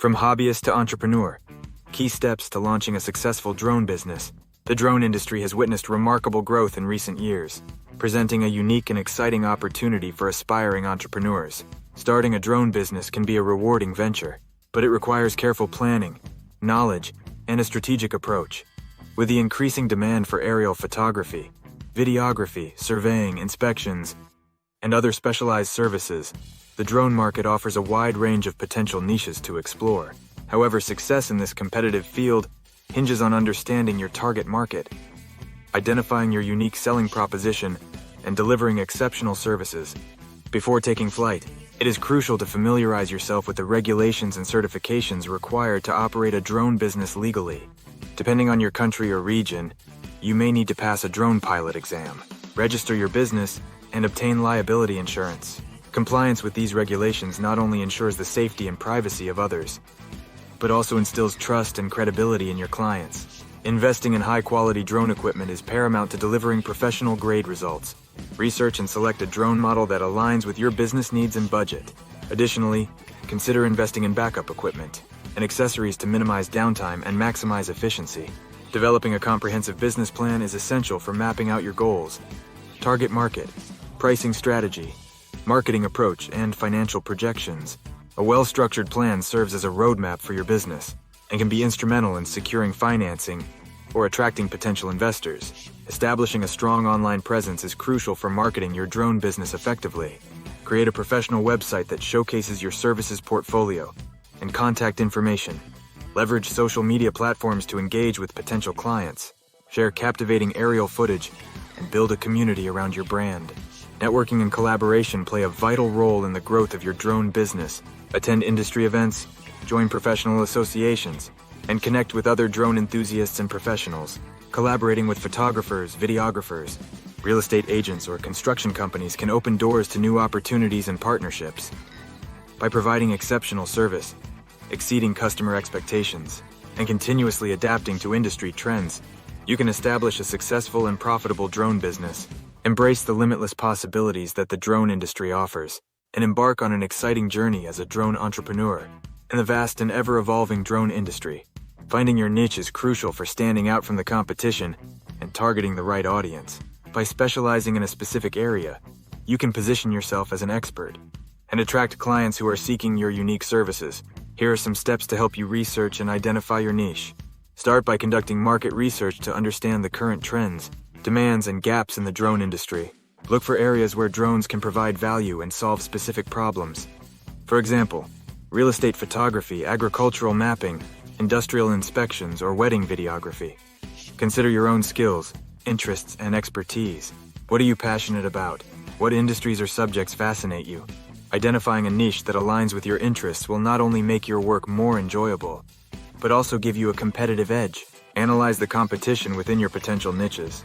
From hobbyist to entrepreneur, key steps to launching a successful drone business. The drone industry has witnessed remarkable growth in recent years, presenting a unique and exciting opportunity for aspiring entrepreneurs. Starting a drone business can be a rewarding venture, but it requires careful planning, knowledge, and a strategic approach. With the increasing demand for aerial photography, videography, surveying, inspections, and other specialized services, the drone market offers a wide range of potential niches to explore. However, success in this competitive field hinges on understanding your target market, identifying your unique selling proposition, and delivering exceptional services. Before taking flight, it is crucial to familiarize yourself with the regulations and certifications required to operate a drone business legally. Depending on your country or region, you may need to pass a drone pilot exam, register your business, and obtain liability insurance. Compliance with these regulations not only ensures the safety and privacy of others, but also instills trust and credibility in your clients. Investing in high-quality drone equipment is paramount to delivering professional-grade results. Research and select a drone model that aligns with your business needs and budget. Additionally, consider investing in backup equipment and accessories to minimize downtime and maximize efficiency. Developing a comprehensive business plan is essential for mapping out your goals, target market, pricing strategy, marketing approach, and financial projections. A well-structured plan serves as a roadmap for your business and can be instrumental in securing financing or attracting potential investors. Establishing a strong online presence is crucial for marketing your drone business effectively. Create a professional website that showcases your services portfolio and contact information. Leverage social media platforms to engage with potential clients. Share captivating aerial footage and build a community around your brand. Networking and collaboration play a vital role in the growth of your drone business. Attend industry events, join professional associations, and connect with other drone enthusiasts and professionals. Collaborating with photographers, videographers, real estate agents, or construction companies can open doors to new opportunities and partnerships. By providing exceptional service, exceeding customer expectations, and continuously adapting to industry trends, you can establish a successful and profitable drone business. Embrace the limitless possibilities that the drone industry offers, and embark on an exciting journey as a drone entrepreneur in the vast and ever-evolving drone industry. Finding your niche is crucial for standing out from the competition and targeting the right audience. By specializing in a specific area, you can position yourself as an expert and attract clients who are seeking your unique services. Here are some steps to help you research and identify your niche. Start by conducting market research to understand the current trends, demands, and gaps in the drone industry. Look for areas where drones can provide value and solve specific problems. For example, real estate photography, agricultural mapping, industrial inspections, or wedding videography. Consider your own skills, interests, and expertise. What are you passionate about? What industries or subjects fascinate you? Identifying a niche that aligns with your interests will not only make your work more enjoyable, but also give you a competitive edge. Analyze the competition within your potential niches.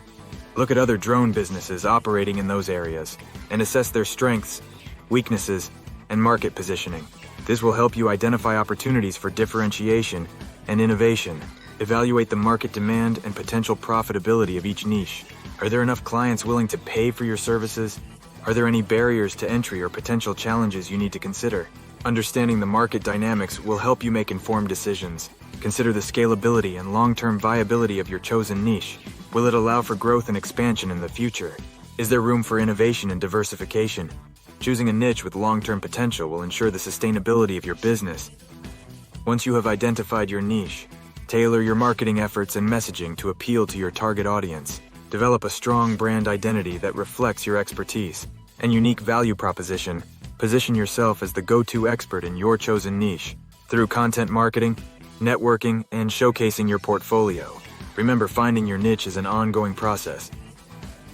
Look at other drone businesses operating in those areas and assess their strengths, weaknesses, and market positioning. This will help you identify opportunities for differentiation and innovation. Evaluate the market demand and potential profitability of each niche. Are there enough clients willing to pay for your services? Are there any barriers to entry or potential challenges you need to consider? Understanding the market dynamics will help you make informed decisions. Consider the scalability and long-term viability of your chosen niche. Will it allow for growth and expansion in the future? Is there room for innovation and diversification? Choosing a niche with long-term potential will ensure the sustainability of your business. Once you have identified your niche, tailor your marketing efforts and messaging to appeal to your target audience. Develop a strong brand identity that reflects your expertise and unique value proposition. Position yourself as the go-to expert in your chosen niche through content marketing, networking, and showcasing your portfolio. Remember, finding your niche is an ongoing process.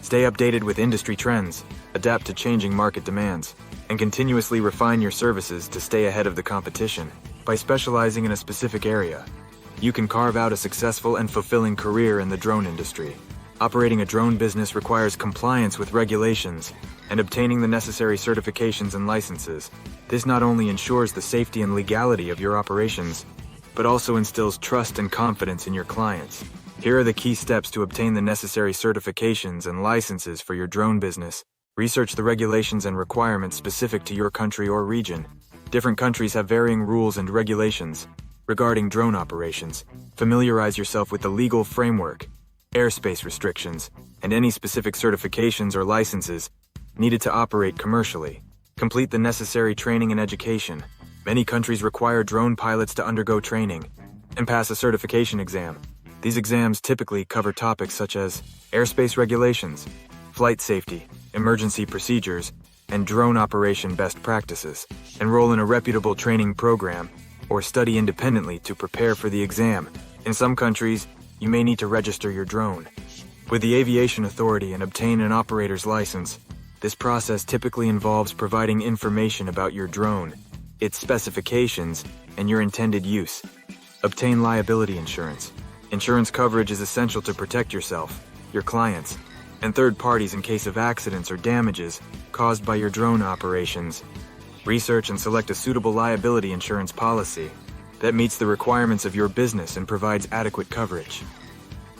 Stay updated with industry trends, adapt to changing market demands, and continuously refine your services to stay ahead of the competition. By specializing in a specific area, you can carve out a successful and fulfilling career in the drone industry. Operating a drone business requires compliance with regulations and obtaining the necessary certifications and licenses. This not only ensures the safety and legality of your operations, but also instills trust and confidence in your clients. Here are the key steps to obtain the necessary certifications and licenses for your drone business. Research the regulations and requirements specific to your country or region. Different countries have varying rules and regulations regarding drone operations. Familiarize yourself with the legal framework, airspace restrictions, and any specific certifications or licenses needed to operate commercially. Complete the necessary training and education. Many countries require drone pilots to undergo training and pass a certification exam. These exams typically cover topics such as airspace regulations, flight safety, emergency procedures, and drone operation best practices. Enroll in a reputable training program or study independently to prepare for the exam. In some countries, you may need to register your drone with the Aviation Authority and obtain an operator's license. This process typically involves providing information about your drone, its specifications, and your intended use. Obtain liability insurance. Insurance coverage is essential to protect yourself, your clients, and third parties in case of accidents or damages caused by your drone operations. Research and select a suitable liability insurance policy that meets the requirements of your business and provides adequate coverage.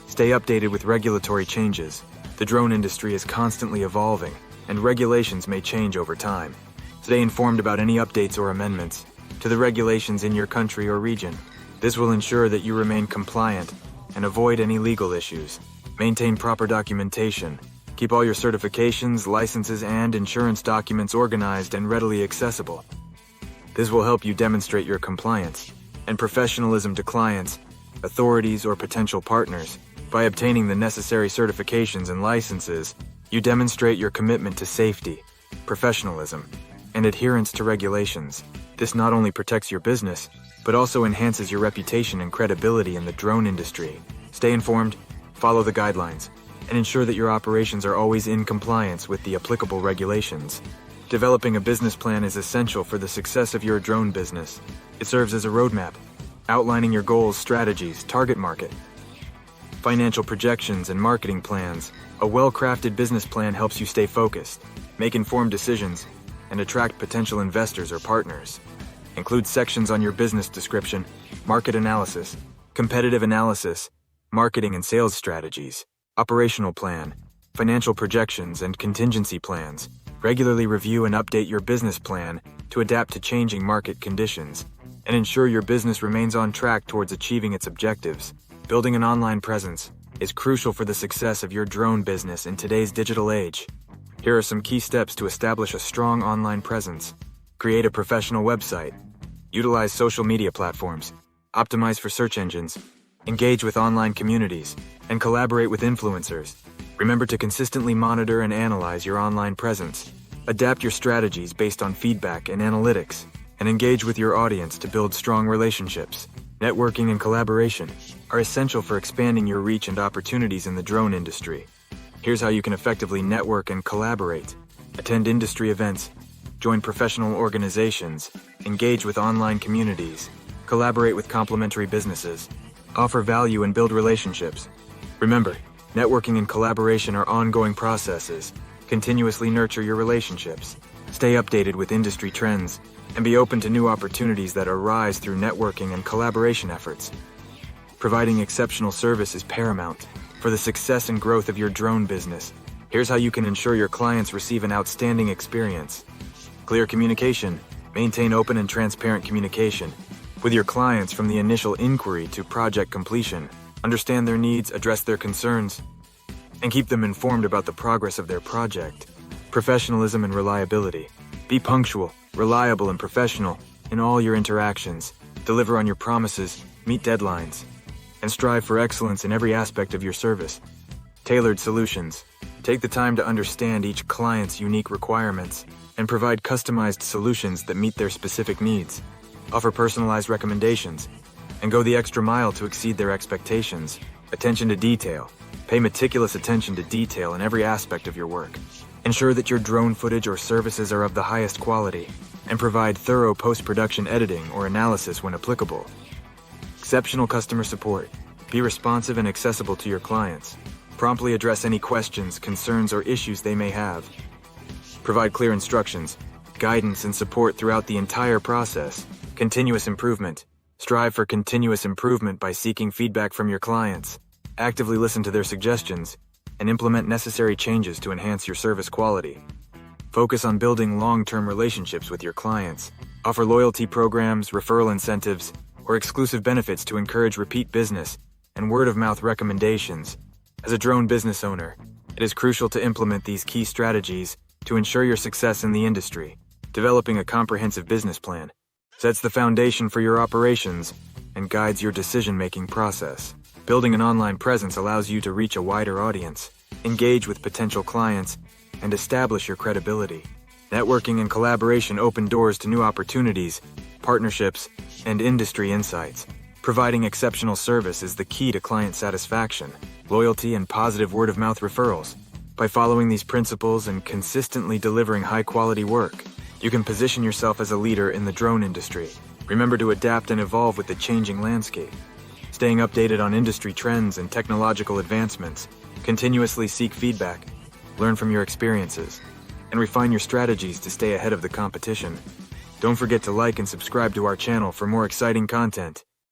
Stay updated with regulatory changes. The drone industry is constantly evolving, and regulations may change over time. Stay informed about any updates or amendments to the regulations in your country or region. This will ensure that you remain compliant and avoid any legal issues. Maintain proper documentation. Keep all your certifications, licenses, and insurance documents organized and readily accessible. This will help you demonstrate your compliance and professionalism to clients, authorities, or potential partners. By obtaining the necessary certifications and licenses, you demonstrate your commitment to safety, professionalism, and adherence to regulations. This not only protects your business, but also enhances your reputation and credibility in the drone industry. Stay informed, follow the guidelines, and ensure that your operations are always in compliance with the applicable regulations. Developing a business plan is essential for the success of your drone business. It serves as a roadmap, outlining your goals, strategies, target market, financial projections, and marketing plans. A well-crafted business plan helps you stay focused, make informed decisions, and attract potential investors or partners. Include sections on your business description, market analysis, competitive analysis, marketing and sales strategies, operational plan, financial projections, and contingency plans. Regularly review and update your business plan to adapt to changing market conditions and ensure your business remains on track towards achieving its objectives. Building an online presence is crucial for the success of your drone business in today's digital age. Here are some key steps to establish a strong online presence. Create a professional website. Utilize social media platforms. Optimize for search engines. Engage with online communities, and collaborate with influencers. Remember to consistently monitor and analyze your online presence. Adapt your strategies based on feedback and analytics, and engage with your audience to build strong relationships. Networking and collaboration are essential for expanding your reach and opportunities in the drone industry. Here's how you can effectively network and collaborate. Attend industry events, join professional organizations, engage with online communities, collaborate with complementary businesses, offer value and build relationships. Remember, networking and collaboration are ongoing processes. Continuously nurture your relationships. Stay updated with industry trends, and be open to new opportunities that arise through networking and collaboration efforts. Providing exceptional service is paramount for the success and growth of your drone business. Here's how you can ensure your clients receive an outstanding experience. Clear communication. Maintain open and transparent communication with your clients from the initial inquiry to project completion. Understand their needs, address their concerns, and keep them informed about the progress of their project. Professionalism and reliability. Be punctual, reliable, and professional in all your interactions. Deliver on your promises, meet deadlines, and strive for excellence in every aspect of your service. Tailored solutions. Take the time to understand each client's unique requirements and provide customized solutions that meet their specific needs. Offer personalized recommendations and go the extra mile to exceed their expectations. Attention to detail. Pay meticulous attention to detail in every aspect of your work. Ensure that your drone footage or services are of the highest quality and provide thorough post-production editing or analysis when applicable. Exceptional customer support. Be responsive and accessible to your clients. Promptly address any questions, concerns, or issues they may have. Provide clear instructions, guidance, and support throughout the entire process. Continuous improvement. Strive for continuous improvement by seeking feedback from your clients. Actively listen to their suggestions and implement necessary changes to enhance your service quality. Focus on building long-term relationships with your clients. Offer loyalty programs, referral incentives, or exclusive benefits to encourage repeat business and word-of-mouth recommendations. As a drone business owner, it is crucial to implement these key strategies to ensure your success in the industry. Developing a comprehensive business plan sets the foundation for your operations and guides your decision-making process. Building an online presence allows you to reach a wider audience, engage with potential clients, and establish your credibility. Networking and collaboration open doors to new opportunities, partnerships, and industry insights. Providing exceptional service is the key to client satisfaction, loyalty, and positive word-of-mouth referrals. By following these principles and consistently delivering high-quality work, you can position yourself as a leader in the drone industry. Remember to adapt and evolve with the changing landscape. Staying updated on industry trends and technological advancements, continuously seek feedback, learn from your experiences, and refine your strategies to stay ahead of the competition. Don't forget to like and subscribe to our channel for more exciting content.